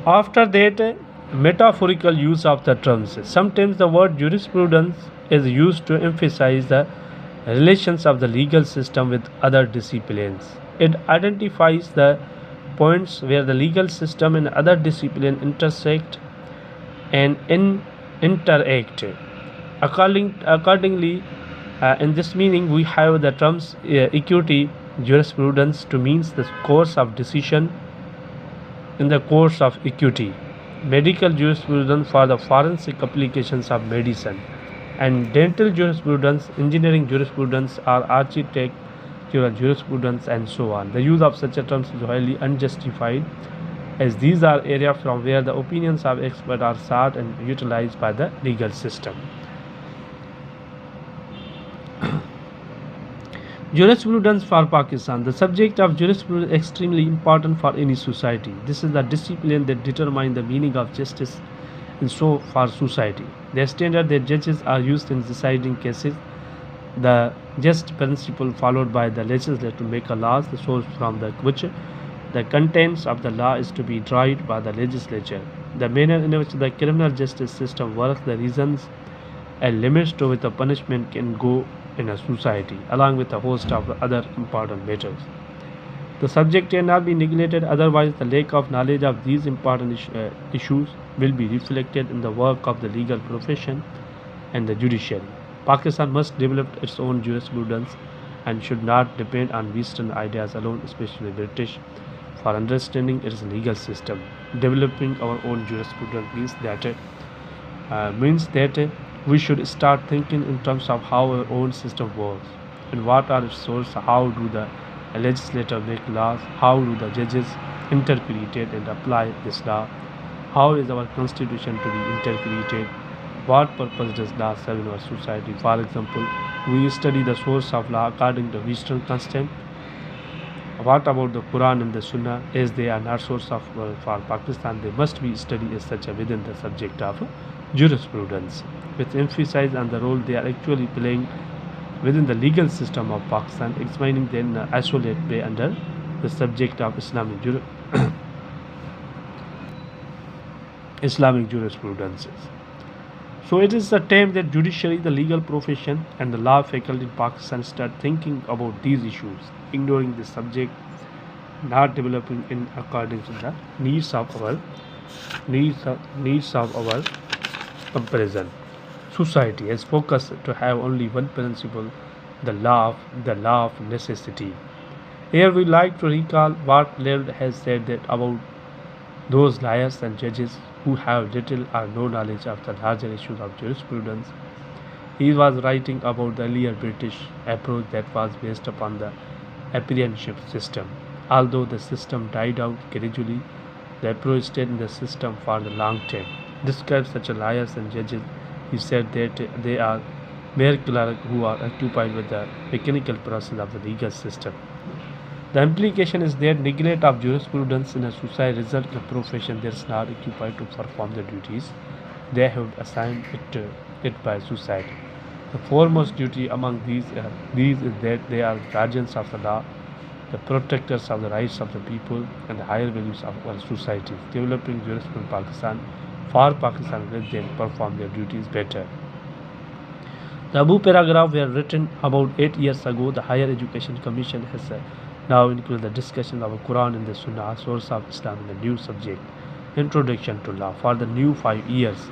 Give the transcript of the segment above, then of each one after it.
After that, metaphorical use of the terms. Sometimes the word jurisprudence is used to emphasize the relations of the legal system with other disciplines. It identifies the points where the legal system and other disciplines intersect and interact. Accordingly, in this meaning, we have the terms equity jurisprudence to means the course of decision in the course of equity, medical jurisprudence for the forensic applications of medicine, and dental jurisprudence, engineering jurisprudence, or architectural jurisprudence, and so on. The use of such terms is highly unjustified, as these are areas from where the opinions of experts are sought and utilized by the legal system. Jurisprudence for Pakistan. The subject of jurisprudence is extremely important for any society. This is the discipline that determines the meaning of justice in so far society. The standard that judges are used in deciding cases, the just principle followed by the legislature to make a law, the source from which the contents of the law is to be derived by the legislature, the manner in which the criminal justice system works, the reasons and limits to which the punishment can go in a society, along with a host of other important matters. The subject cannot be neglected, otherwise the lack of knowledge of these important issues will be reflected in the work of the legal profession and the judiciary. Pakistan must develop its own jurisprudence and should not depend on Western ideas alone, especially British, for understanding its legal system. Developing our own jurisprudence means that we should start thinking in terms of how our own system works and what are its sources, how do the legislators make laws, how do the judges interpret it and apply this law, how is our constitution to be interpreted, what purpose does law serve in our society. For example, we study the source of law according to Western constant. What about the Quran and the Sunnah? As they are not source of for Pakistan, they must be studied as such within the subject of jurisprudence, with emphasis on the role they are actually playing within the legal system of Pakistan, explaining them in an isolated way under the subject of Islamic jurisprudences. So it is the time that judiciary, the legal profession, and the law faculty in Pakistan start thinking about these issues, ignoring the subject, not developing in accordance with the needs of our comparison. Society has focused to have only one principle, the law of necessity. Here we like to recall what Laird has said that about those lawyers and judges who have little or no knowledge of the larger issues of jurisprudence. He was writing about the earlier British approach that was based upon the apprenticeship system. Although the system died out gradually, the approach stayed in the system for the long term. Describes such lawyers and judges. He said that they are mere clerks who are occupied with the mechanical process of the legal system. The implication is that neglect of jurisprudence in a society results in a profession that is not occupied to perform the duties they have assigned it by society. The foremost duty among these is that they are guardians of the law, the protectors of the rights of the people, and the higher values of our society. Developing jurisprudence for Pakistan let them perform their duties better. The above paragraph were written about 8 years ago. The Higher Education Commission has now included the discussion of the Quran and the Sunnah, source of Islam, in the new subject, Introduction to Law. For the new 5 years,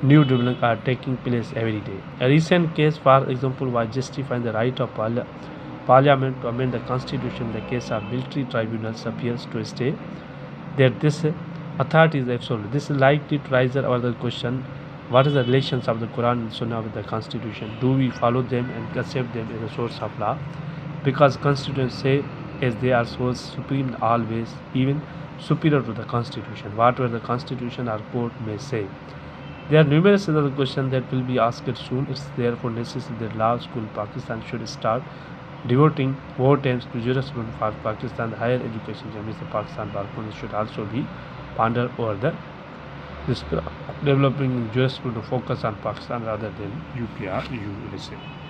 new developments are taking place every day. A recent case, for example, was justifying the right of Parliament to amend the Constitution in the case of military tribunals appears to stay that this authority is absolute. This is likely to raise another question: what is the relations of the Quran and Sunnah with the Constitution? Do we follow them and accept them as a source of law? Because Constitutions say as they are source supreme always, even superior to the Constitution, whatever the Constitution or court may say. There are numerous other questions that will be asked soon. It's therefore necessary that law school in Pakistan should start devoting more time to jurisprudence for Pakistan. The higher education Jamia Pakistan Bar Council should also be pondered over this developing jurisprudence focus on Pakistan rather than UP or USA.